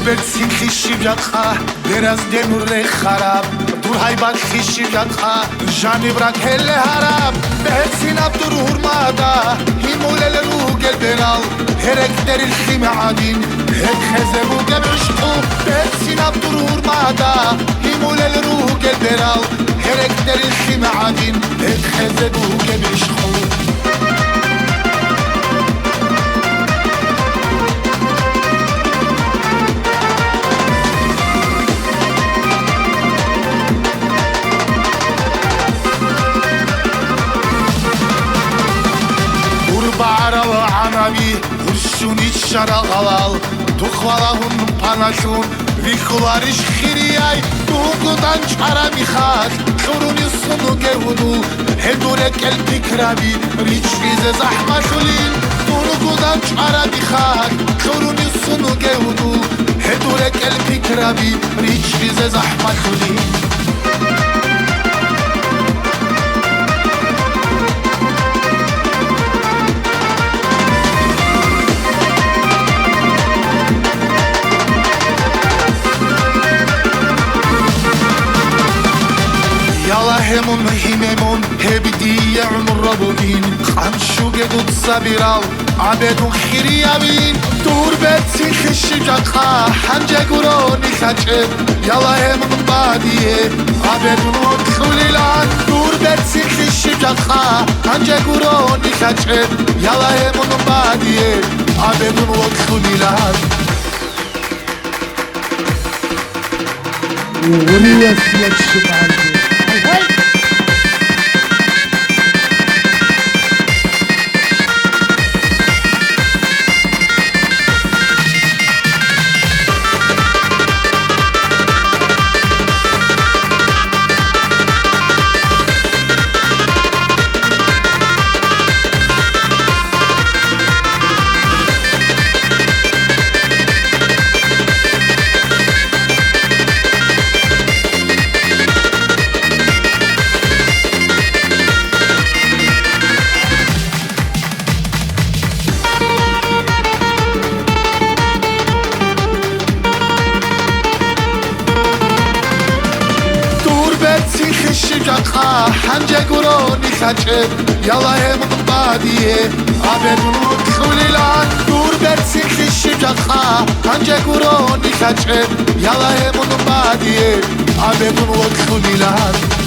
Турбет синхиши вятха дераз демуре хараб турhay bakhishi vятха jani vrak hele harab behsin abdur hurmada himulel rugel beral herek deril khime adin hek khazebu gebishtu behsin abdur hurmada himulel rugel beral herek deril khime adin hek khazebu gebishtu Baralı anavi Hurşun içara alal Tuhvalahun panaşun Vikular işkiriyay Tuğudan çara mihak Şuruni sunu gevudu Hedurek el pikrabi Riçvize zahmaşulin Tuğudan çara mihak Şuruni sunu gevudu Hedurek el pikrabi Riçvize zahmaşulin Hemun himemun hebdiye umur rabugin Khamshu gedut sabiral abedun khiriyavin Dur betsin khishijaka hanje guroni khacheb Yala hemun badiye abedun khulilan Dur betsin khishijaka hanje guroni khacheb Yala hemun badiye abedun khulilan وريا سيد شمال Shijaka hanje guroni khacheb Yala hemun badiye abedun khulilan Dur betsin khishijaka hanje guroni khacheb Yala hemun badiye abedun khulilan